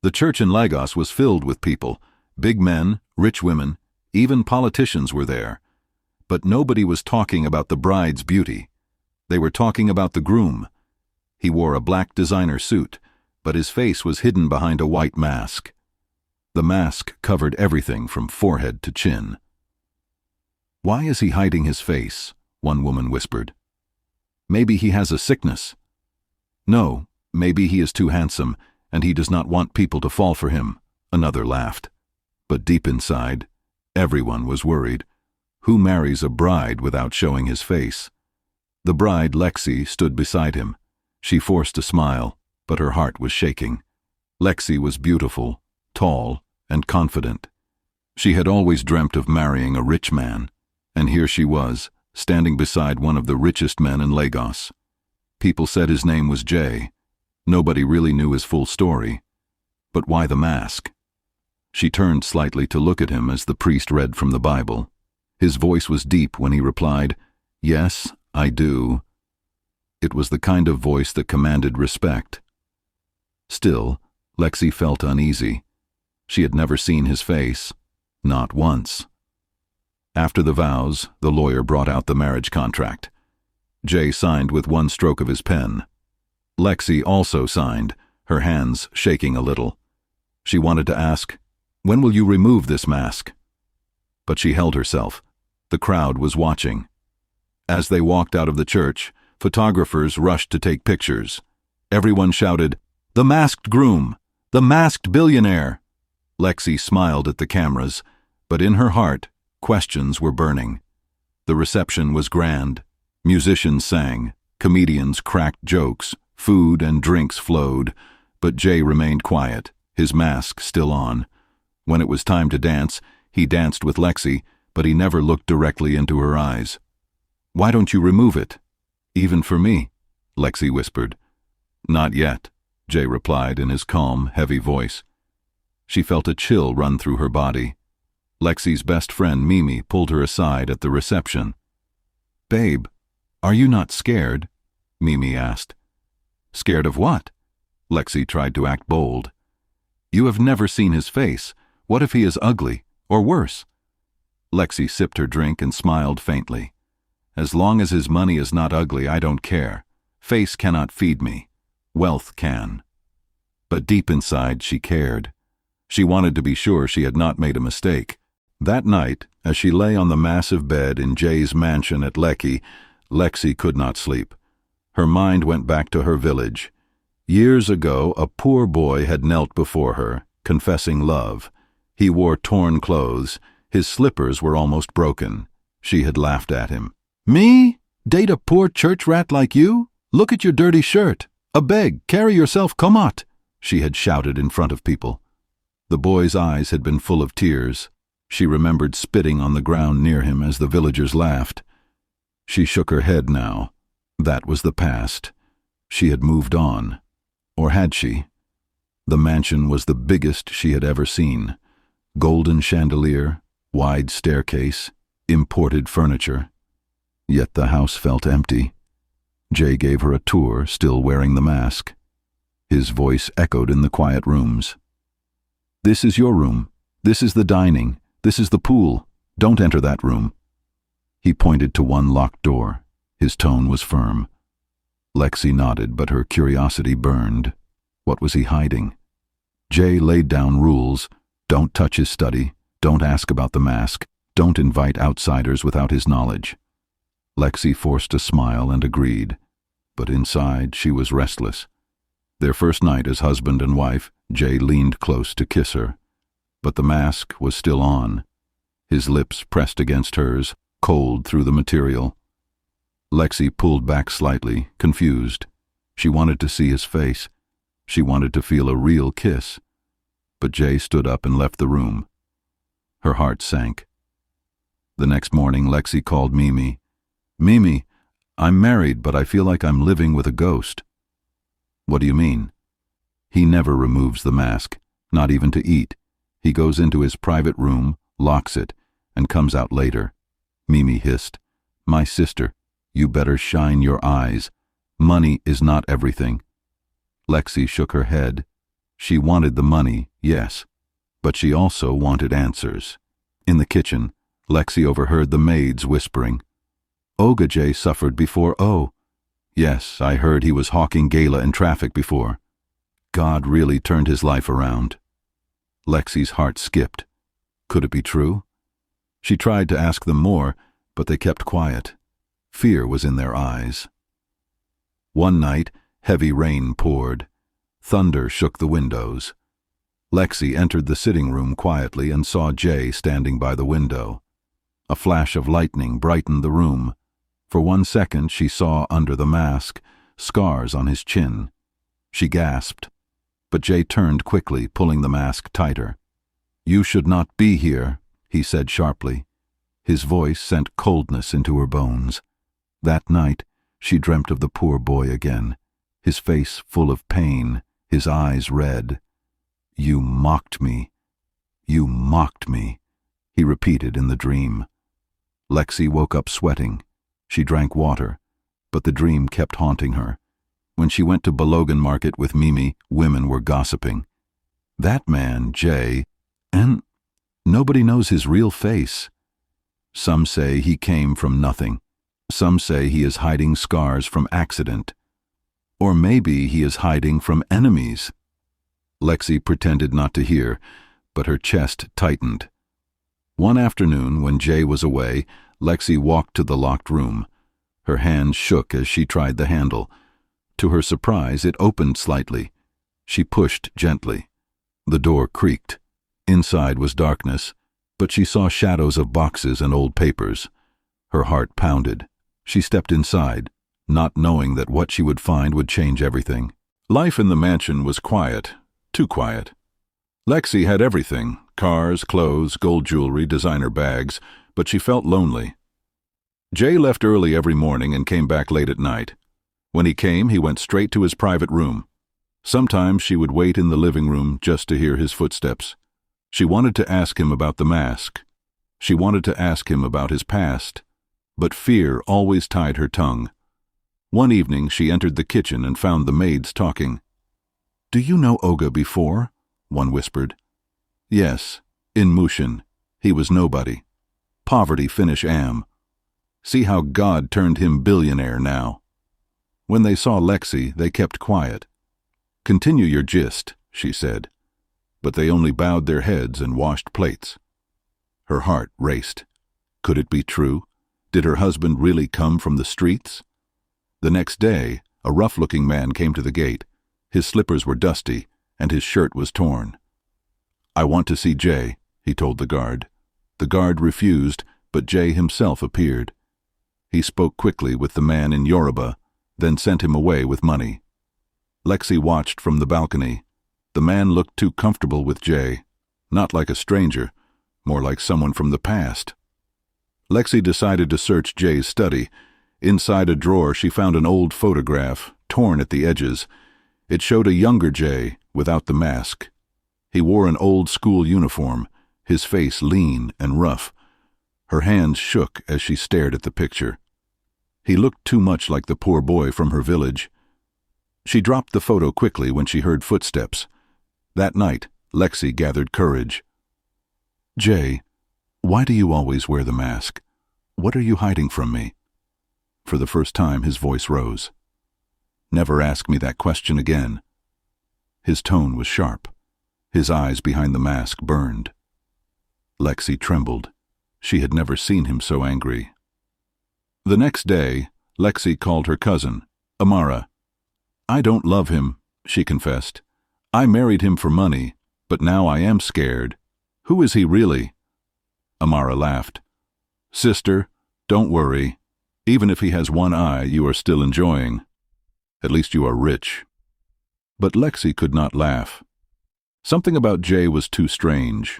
The church in Lagos was filled with people. Big men, rich women, even politicians were there. But nobody was talking about the bride's beauty. They were talking about the groom. He wore a black designer suit, but his face was hidden behind a white mask. The mask covered everything from forehead to chin. "Why is he hiding his face?" one woman whispered. "Maybe he has a sickness." "No, maybe he is too handsome, and he does not want people to fall for him," another laughed. But deep inside, everyone was worried. Who marries a bride without showing his face? The bride, Lexi, stood beside him. She forced a smile, but her heart was shaking. Lexi was beautiful, tall, and confident. She had always dreamt of marrying a rich man, and here she was, standing beside one of the richest men in Lagos. People said his name was Jay. Nobody really knew his full story. But why the mask? She turned slightly to look at him as the priest read from the Bible. His voice was deep when he replied, "Yes, I do." It was the kind of voice that commanded respect. Still, Lexi felt uneasy. She had never seen his face, not once. After the vows, the lawyer brought out the marriage contract. Jay signed with one stroke of his pen. Lexi also signed, her hands shaking a little. She wanted to ask, "When will you remove this mask?" But she held herself. The crowd was watching. As they walked out of the church, photographers rushed to take pictures. Everyone shouted, "The masked groom! The masked billionaire!" Lexi smiled at the cameras, but in her heart, questions were burning. The reception was grand. Musicians sang, comedians cracked jokes, food and drinks flowed, but Jay remained quiet, his mask still on. When it was time to dance, he danced with Lexi, but he never looked directly into her eyes. "Why don't you remove it?" "Even for me," Lexi whispered. "Not yet," Jay replied in his calm, heavy voice. She felt a chill run through her body. Lexi's best friend, Mimi, pulled her aside at the reception. "Babe, are you not scared?" Mimi asked. "Scared of what?" Lexi tried to act bold. "You have never seen his face. What if he is ugly, or worse?" Lexi sipped her drink and smiled faintly. "As long as his money is not ugly, I don't care. Face cannot feed me. Wealth can." But deep inside, she cared. She wanted to be sure she had not made a mistake. That night, as she lay on the massive bed in Jay's mansion at Lekki, Lexi could not sleep. Her mind went back to her village. Years ago, a poor boy had knelt before her, confessing love. He wore torn clothes. His slippers were almost broken. She had laughed at him. "Me? Date a poor church rat like you? Look at your dirty shirt. A beg, carry yourself, come out," she had shouted in front of people. The boy's eyes had been full of tears. She remembered spitting on the ground near him as the villagers laughed. She shook her head now. That was the past. She had moved on. Or had she? The mansion was the biggest she had ever seen. Golden chandelier, wide staircase, imported furniture. Yet the house felt empty. Jay gave her a tour, still wearing the mask. His voice echoed in the quiet rooms. "This is your room. This is the dining. This is the pool. Don't enter that room." He pointed to one locked door. His tone was firm. Lexi nodded, but her curiosity burned. What was he hiding? Jay laid down rules. Don't touch his study. Don't ask about the mask. Don't invite outsiders without his knowledge. Lexi forced a smile and agreed, but inside she was restless. Their first night as husband and wife, Jay leaned close to kiss her, but the mask was still on. His lips pressed against hers, cold through the material. Lexi pulled back slightly, confused. She wanted to see his face. She wanted to feel a real kiss. But Jay stood up and left the room. Her heart sank. The next morning, Lexi called Mimi. "Mimi, I'm married, but I feel like I'm living with a ghost." "What do you mean?" "He never removes the mask, not even to eat. He goes into his private room, locks it, and comes out later." Mimi hissed. "My sister, you better shine your eyes. Money is not everything." Lexi shook her head. She wanted the money, yes, but she also wanted answers. In the kitchen, Lexi overheard the maids whispering, "Olga J. suffered before, oh. Yes, I heard he was hawking gala in traffic before. God really turned his life around." Lexi's heart skipped. Could it be true? She tried to ask them more, but they kept quiet. Fear was in their eyes. One night, heavy rain poured. Thunder shook the windows. Lexi entered the sitting room quietly and saw Jay standing by the window. A flash of lightning brightened the room. For 1 second she saw under the mask scars on his chin. She gasped, but Jay turned quickly, pulling the mask tighter. "You should not be here," he said sharply. His voice sent coldness into her bones. That night, she dreamt of the poor boy again, his face full of pain, his eyes red. "You mocked me. You mocked me," he repeated in the dream. Lexi woke up sweating. She drank water, but the dream kept haunting her. When she went to Balogan Market with Mimi, women were gossiping. "That man, Jay, and nobody knows his real face. Some say he came from nothing. Some say he is hiding scars from accident. Or maybe he is hiding from enemies." Lexi pretended not to hear, but her chest tightened. One afternoon, when Jay was away, Lexi walked to the locked room. Her hands shook as she tried the handle. To her surprise, it opened slightly. She pushed gently. The door creaked. Inside was darkness, but she saw shadows of boxes and old papers. Her heart pounded. She stepped inside, not knowing that what she would find would change everything. Life in the mansion was quiet, too quiet. Lexi had everything: cars, clothes, gold jewelry, designer bags, but she felt lonely. Jay left early every morning and came back late at night. When he came, he went straight to his private room. Sometimes she would wait in the living room just to hear his footsteps. She wanted to ask him about the mask. She wanted to ask him about his past, but fear always tied her tongue. One evening she entered the kitchen and found the maids talking. "Do you know Olga before?" one whispered. "Yes, in Mushin. He was nobody. Poverty finish am. See how God turned him billionaire now." When they saw Lexi, they kept quiet. "Continue your gist," she said. But they only bowed their heads and washed plates. Her heart raced. Could it be true? Did her husband really come from the streets? The next day, a rough-looking man came to the gate. His slippers were dusty, and his shirt was torn. "I want to see Jay," he told the guard. The guard refused, but Jay himself appeared. He spoke quickly with the man in Yoruba, then sent him away with money. Lexi watched from the balcony. The man looked too comfortable with Jay, not like a stranger, more like someone from the past. Lexi decided to search Jay's study. Inside a drawer she found an old photograph, torn at the edges. It showed a younger Jay, without the mask. He wore an old school uniform, his face lean and rough. Her hands shook as she stared at the picture. He looked too much like the poor boy from her village. She dropped the photo quickly when she heard footsteps. That night, Lexi gathered courage. "Jay, why do you always wear the mask? What are you hiding from me?" For the first time, his voice rose. "Never ask me that question again." His tone was sharp. His eyes behind the mask burned. Lexi trembled. She had never seen him so angry. The next day, Lexi called her cousin, Amara. "I don't love him," she confessed. "I married him for money, but now I am scared. Who is he really?" Amara laughed. "Sister, don't worry. Even if he has one eye, you are still enjoying. At least you are rich." But Lexi could not laugh. Something about Jay was too strange.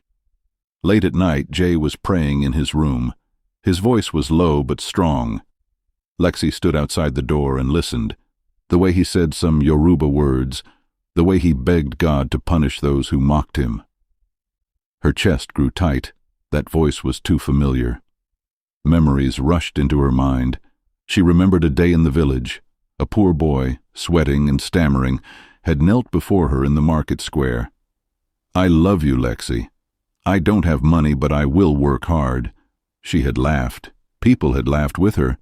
Late at night, Jay was praying in his room. His voice was low but strong. Lexi stood outside the door and listened. The way he said some Yoruba words, the way he begged God to punish those who mocked him. Her chest grew tight. That voice was too familiar. Memories rushed into her mind. She remembered a day in the village, a poor boy, sweating and stammering, had knelt before her in the market square. "I love you, Lexi. I don't have money, but I will work hard." She had laughed. People had laughed with her.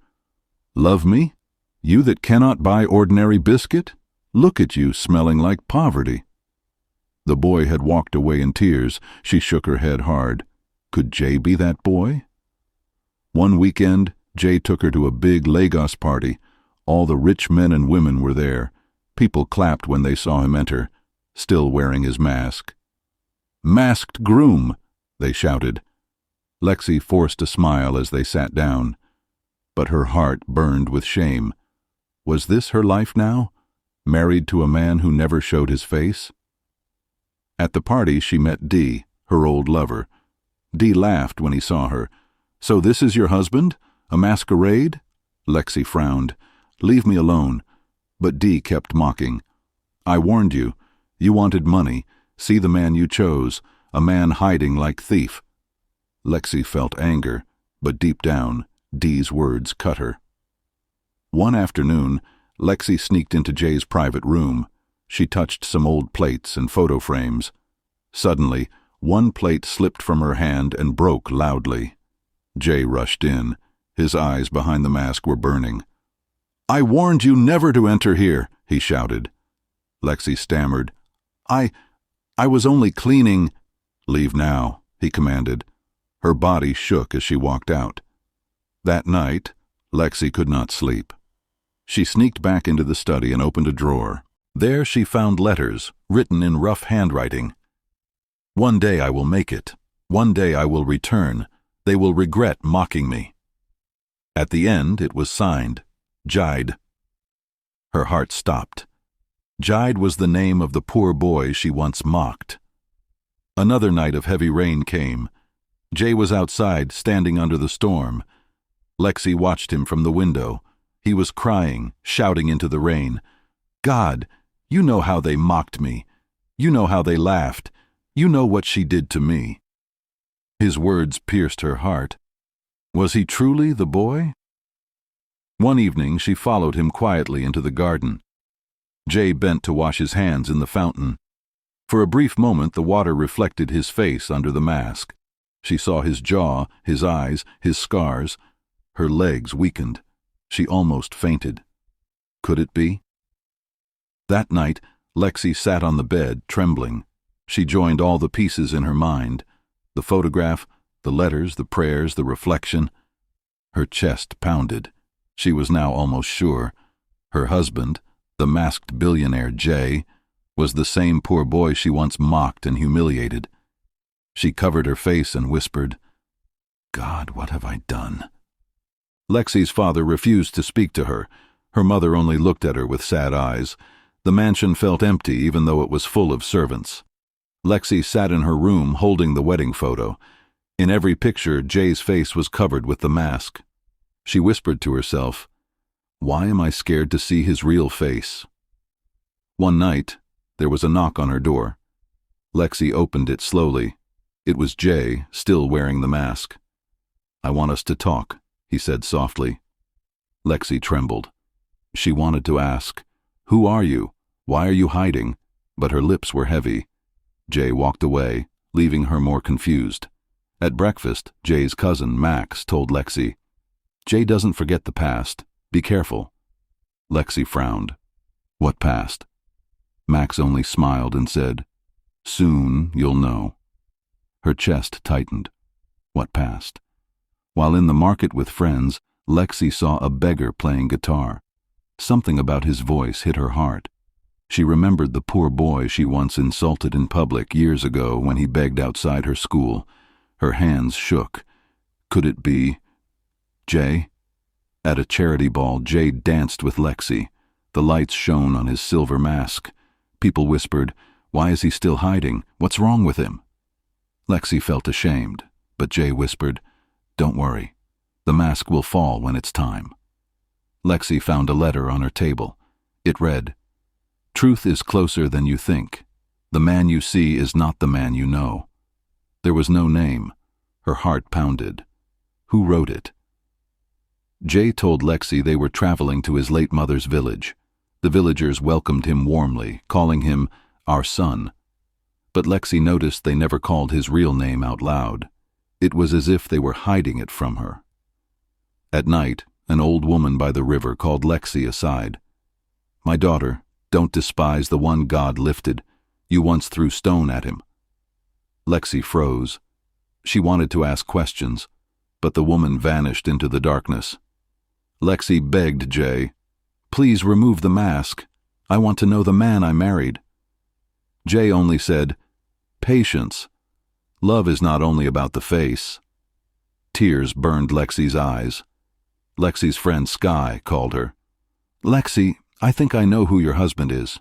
"Love me? You that cannot buy ordinary biscuit? Look at you, smelling like poverty." The boy had walked away in tears. She shook her head hard. Could Jay be that boy? One weekend, Jay took her to a big Lagos party. All the rich men and women were there. People clapped when they saw him enter, still wearing his mask. "Masked groom!" they shouted. Lexi forced a smile as they sat down, but her heart burned with shame. Was this her life now? Married to a man who never showed his face? At the party she met Dee, her old lover. Dee laughed when he saw her. "So this is your husband? A masquerade?" Lexi frowned. "Leave me alone." But Dee kept mocking. "I warned you. You wanted money. See the man you chose, a man hiding like thief." Lexi felt anger, but deep down, Dee's words cut her. One afternoon, Lexi sneaked into Jay's private room. She touched some old plates and photo frames. Suddenly, one plate slipped from her hand and broke loudly. Jay rushed in. His eyes behind the mask were burning. "I warned you never to enter here," he shouted. Lexi stammered. I was only cleaning." "Leave now," he commanded. Her body shook as she walked out. That night, Lexi could not sleep. She sneaked back into the study and opened a drawer. There she found letters, written in rough handwriting. "One day I will make it. One day I will return. They will regret mocking me." At the end it was signed, Jide. Her heart stopped. Jide was the name of the poor boy she once mocked. Another night of heavy rain came. Jay was outside, standing under the storm. Lexi watched him from the window. He was crying, shouting into the rain. "God, you know how they mocked me. You know how they laughed. You know what she did to me." His words pierced her heart. Was he truly the boy? One evening she followed him quietly into the garden. Jay bent to wash his hands in the fountain. For a brief moment the water reflected his face under the mask. She saw his jaw, his eyes, his scars. Her legs weakened. She almost fainted. Could it be? That night, Lexi sat on the bed, trembling. She joined all the pieces in her mind. The photograph, the letters, the prayers, the reflection. Her chest pounded. She was now almost sure. Her husband, the masked billionaire Jay, was the same poor boy she once mocked and humiliated. She covered her face and whispered, "God, what have I done?" Lexi's father refused to speak to her. Her mother only looked at her with sad eyes. The mansion felt empty even though it was full of servants. Lexi sat in her room holding the wedding photo. In every picture, Jay's face was covered with the mask. She whispered to herself, "Why am I scared to see his real face?" One night, there was a knock on her door. Lexi opened it slowly. It was Jay, still wearing the mask. "I want us to talk," he said softly. Lexi trembled. She wanted to ask, "Who are you? Why are you hiding?" But her lips were heavy. Jay walked away, leaving her more confused. At breakfast, Jay's cousin, Max, told Lexi, "Jay doesn't forget the past. Be careful." Lexi frowned. "What past?" Max only smiled and said, "Soon you'll know." Her chest tightened. What past? While in the market with friends, Lexi saw a beggar playing guitar. Something about his voice hit her heart. She remembered the poor boy she once insulted in public years ago when he begged outside her school. Her hands shook. Could it be Jay? At a charity ball, Jay danced with Lexi. The lights shone on his silver mask. People whispered, "Why is he still hiding? What's wrong with him?" Lexi felt ashamed, but Jay whispered, "Don't worry. The mask will fall when it's time." Lexi found a letter on her table. It read, "Truth is closer than you think. The man you see is not the man you know." There was no name. Her heart pounded. Who wrote it? Jay told Lexi they were traveling to his late mother's village. The villagers welcomed him warmly, calling him our son. But Lexi noticed they never called his real name out loud. It was as if they were hiding it from her. At night, an old woman by the river called Lexi aside. "My daughter, don't despise the one God lifted. You once threw stone at him." Lexi froze. She wanted to ask questions, but the woman vanished into the darkness. Lexi begged Jay, "Please remove the mask. I want to know the man I married." Jay only said, "Patience. Love is not only about the face." Tears burned Lexi's eyes. Lexi's friend Sky called her. "Lexi, I think I know who your husband is.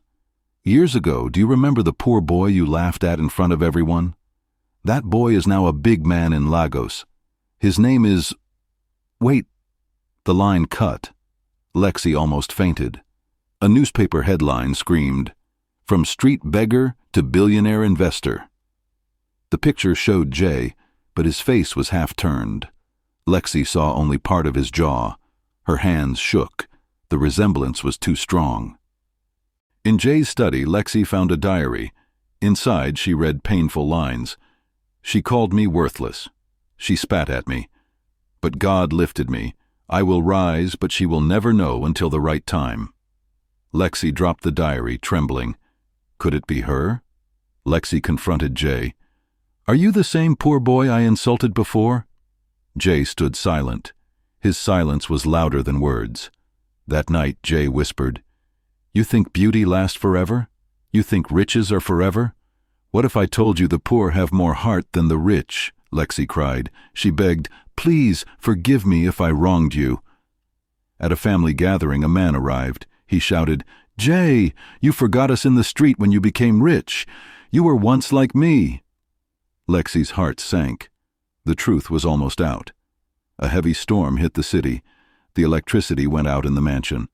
Years ago, do you remember the poor boy you laughed at in front of everyone? That boy is now a big man in Lagos. His name is... Wait." The line cut. Lexi almost fainted. A newspaper headline screamed, "From street beggar to billionaire investor." The picture showed Jay, but his face was half-turned. Lexi saw only part of his jaw. Her hands shook. The resemblance was too strong. In Jay's study, Lexi found a diary. Inside, she read painful lines. "She called me worthless. She spat at me. But God lifted me. I will rise, but she will never know until the right time." Lexi dropped the diary, trembling. Could it be her? Lexi confronted Jay. "Are you the same poor boy I insulted before?" Jay stood silent. His silence was louder than words. That night, Jay whispered, "You think beauty lasts forever? You think riches are forever? What if I told you the poor have more heart than the rich?" Lexi cried. She begged, "Please forgive me if I wronged you." At a family gathering, a man arrived. He shouted, "Jay, you forgot us in the street when you became rich. You were once like me." Lexi's heart sank. The truth was almost out. A heavy storm hit the city. The electricity went out in the mansion.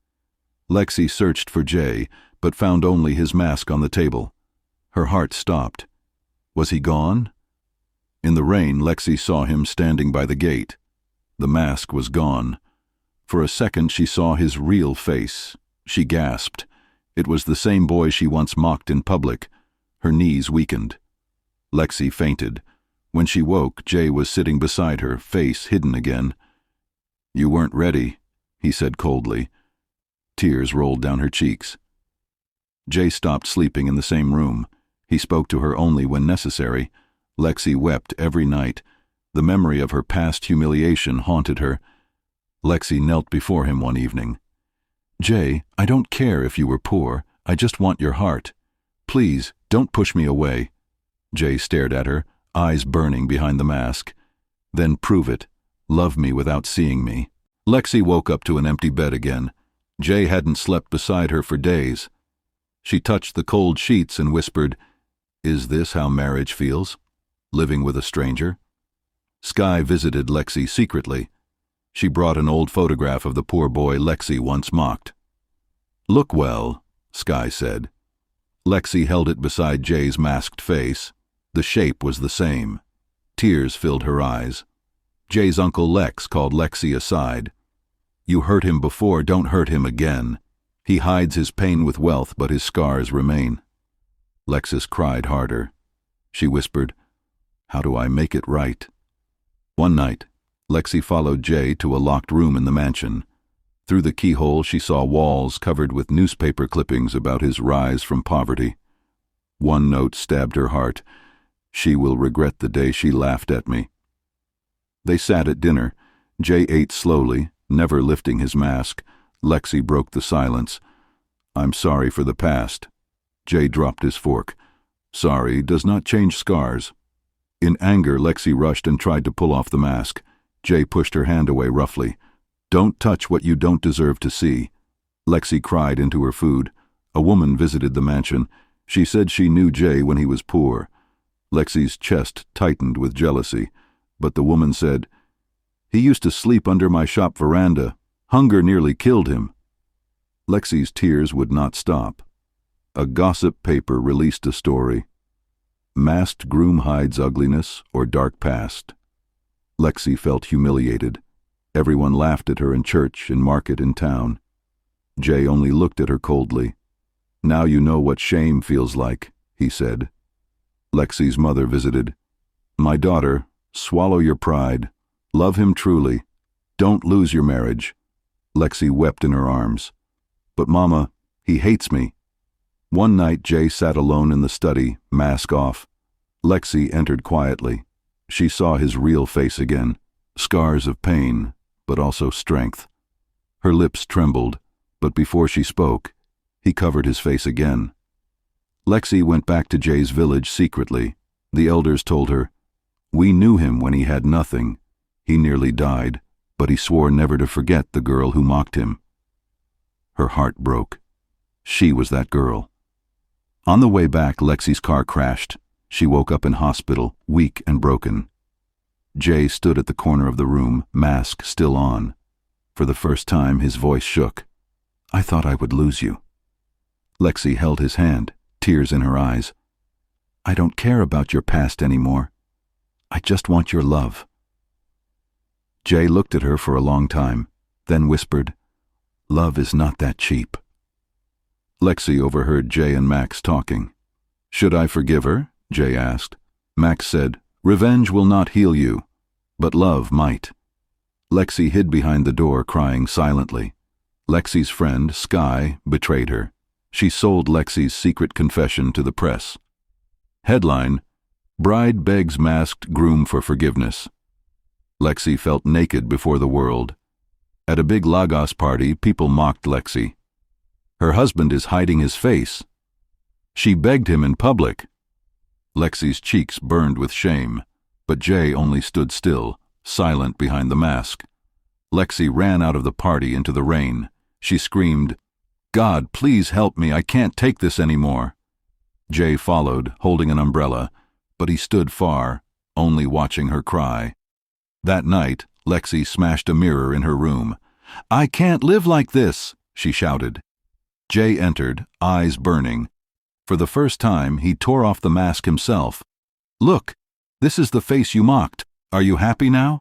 Lexi searched for Jay, but found only his mask on the table. Her heart stopped. Was he gone? In the rain, Lexi saw him standing by the gate. The mask was gone. For a second, she saw his real face. She gasped. It was the same boy she once mocked in public. Her knees weakened. Lexi fainted. When she woke, Jay was sitting beside her, face hidden again. "You weren't ready," he said coldly. Tears rolled down her cheeks. Jay stopped sleeping in the same room. He spoke to her only when necessary. Lexi wept every night. The memory of her past humiliation haunted her. Lexi knelt before him one evening. "Jay, I don't care if you were poor. I just want your heart. Please, don't push me away." Jay stared at her, eyes burning behind the mask. "Then prove it. Love me without seeing me." Lexi woke up to an empty bed again. Jay hadn't slept beside her for days. She touched the cold sheets and whispered, "Is this how marriage feels? Living with a stranger?" Sky visited Lexi secretly. She brought an old photograph of the poor boy Lexi once mocked. "Look well," Sky said. Lexi held it beside Jay's masked face. The shape was the same. Tears filled her eyes. Jay's Uncle Lex called Lexi aside. "You hurt him before, don't hurt him again. He hides his pain with wealth, but his scars remain." Lexis cried harder. She whispered, "How do I make it right?" One night, Lexi followed Jay to a locked room in the mansion. Through the keyhole, she saw walls covered with newspaper clippings about his rise from poverty. One note stabbed her heart. "She will regret the day she laughed at me." They sat at dinner. Jay ate slowly, never lifting his mask. Lexi broke the silence. "I'm sorry for the past." Jay dropped his fork. "Sorry does not change scars." In anger, Lexi rushed and tried to pull off the mask. Jay pushed her hand away roughly. "Don't touch what you don't deserve to see." Lexi cried into her food. A woman visited the mansion. She said she knew Jay when he was poor. Lexi's chest tightened with jealousy, but the woman said, "He used to sleep under my shop veranda. Hunger nearly killed him." Lexi's tears would not stop. A gossip paper released a story. Masked groom hides ugliness or dark past. Lexi felt humiliated. Everyone laughed at her in church, in market, in town. Jay only looked at her coldly. "Now you know what shame feels like," he said. Lexi's mother visited. "My daughter, swallow your pride. Love him truly. Don't lose your marriage." Lexi wept in her arms. "But Mama, he hates me." One night Jay sat alone in the study, mask off. Lexi entered quietly. She saw his real face again, scars of pain, but also strength. Her lips trembled, but before she spoke, he covered his face again. Lexi went back to Jay's village secretly. The elders told her, "We knew him when he had nothing. He nearly died, but he swore never to forget the girl who mocked him." Her heart broke. She was that girl. On the way back, Lexi's car crashed. She woke up in hospital, weak and broken. Jay stood at the corner of the room, mask still on. For the first time, his voice shook. "I thought I would lose you." Lexi held his hand, tears in her eyes. "I don't care about your past anymore. I just want your love." Jay looked at her for a long time, then whispered, "Love is not that cheap." Lexi overheard Jay and Max talking. "Should I forgive her?" Jay asked. Max said, "Revenge will not heal you, but love might." Lexi hid behind the door, crying silently. Lexi's friend, Sky, betrayed her. She sold Lexi's secret confession to the press. Headline: Bride begs masked groom for forgiveness. Lexi felt naked before the world. At a big Lagos party, people mocked Lexi. Her husband is hiding his face. She begged him in public. Lexi's cheeks burned with shame, but Jay only stood still, silent behind the mask. Lexi ran out of the party into the rain. She screamed, "God, please help me, I can't take this anymore." Jay followed, holding an umbrella, but he stood far, only watching her cry. That night, Lexi smashed a mirror in her room. "I can't live like this," she shouted. Jay entered, eyes burning. For the first time, he tore off the mask himself. "Look, this is the face you mocked. Are you happy now?"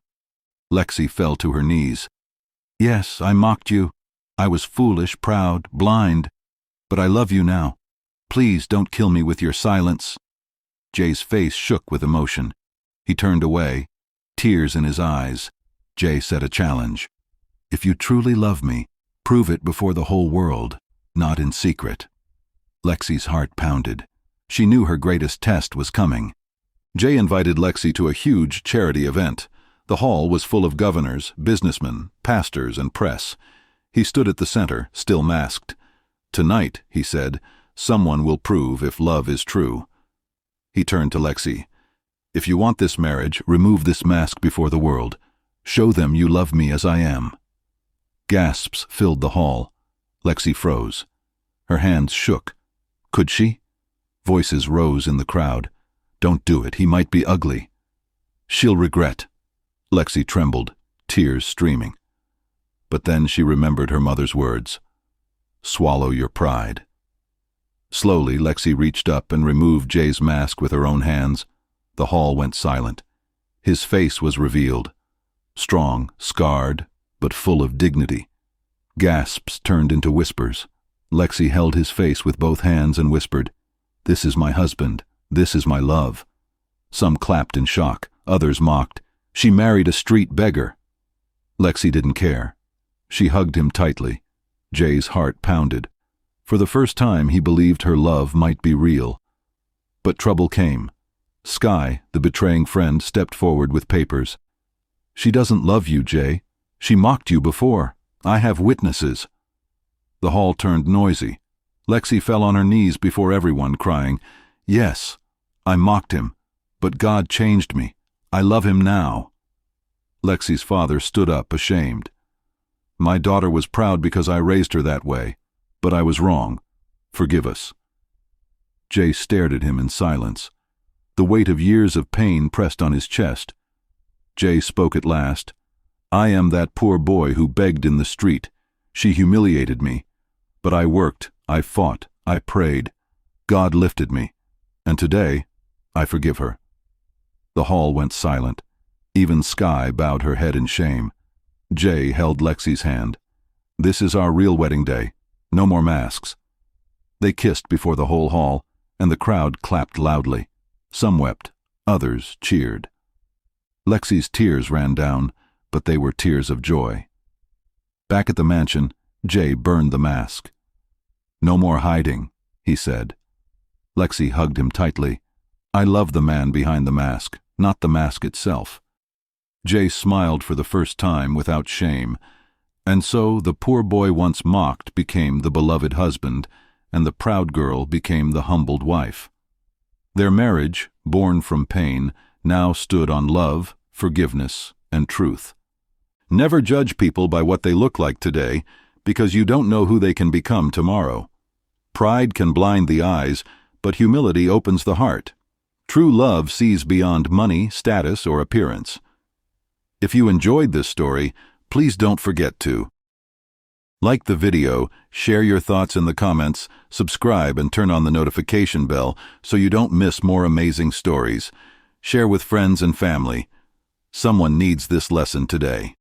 Lexi fell to her knees. "Yes, I mocked you. I was foolish, proud, blind. But I love you now. Please don't kill me with your silence." Jay's face shook with emotion. He turned away, tears in his eyes. Jay set a challenge. "If you truly love me, prove it before the whole world, not in secret." Lexi's heart pounded. She knew her greatest test was coming. Jay invited Lexi to a huge charity event. The hall was full of governors, businessmen, pastors, and press. He stood at the center, still masked. "Tonight," he said, "someone will prove if love is true." He turned to Lexi. "If you want this marriage, remove this mask before the world. Show them you love me as I am." Gasps filled the hall. Lexi froze. Her hands shook. Could she? Voices rose in the crowd. "Don't do it, he might be ugly." "She'll regret." Lexi trembled, tears streaming. But then she remembered her mother's words. "Swallow your pride." Slowly, Lexi reached up and removed Jay's mask with her own hands. The hall went silent. His face was revealed. Strong, scarred, but full of dignity. Gasps turned into whispers. Lexi held his face with both hands and whispered, "This is my husband. This is my love." Some clapped in shock. Others mocked. She married a street beggar. Lexi didn't care. She hugged him tightly. Jay's heart pounded. For the first time, he believed her love might be real. But trouble came. Sky, the betraying friend, stepped forward with papers. "She doesn't love you, Jay. She mocked you before. I have witnesses." The hall turned noisy. Lexi fell on her knees before everyone, crying, "Yes, I mocked him, but God changed me. I love him now." Lexi's father stood up, ashamed. "My daughter was proud because I raised her that way, but I was wrong. Forgive us." Jay stared at him in silence. The weight of years of pain pressed on his chest. Jay spoke at last. "I am that poor boy who begged in the street. She humiliated me. But I worked, I fought, I prayed. God lifted me. And today, I forgive her." The hall went silent. Even Sky bowed her head in shame. Jay held Lexi's hand. "This is our real wedding day. No more masks. They kissed before the whole hall, and the crowd clapped loudly. Some wept, others cheered. Lexi's tears ran down, but they were tears of joy. Back at the mansion, Jay burned the mask. "No more hiding," he said. Lexi hugged him tightly. "I love the man behind the mask, not the mask itself." Jay smiled for the first time without shame, and so the poor boy once mocked became the beloved husband, and the proud girl became the humbled wife. Their marriage, born from pain, now stood on love, forgiveness, and truth. Never judge people by what they look like today, because you don't know who they can become tomorrow. Pride can blind the eyes, but humility opens the heart. True love sees beyond money, status, or appearance. If you enjoyed this story, please don't forget to like the video, share your thoughts in the comments, subscribe and turn on the notification bell so you don't miss more amazing stories. Share with friends and family. Someone needs this lesson today.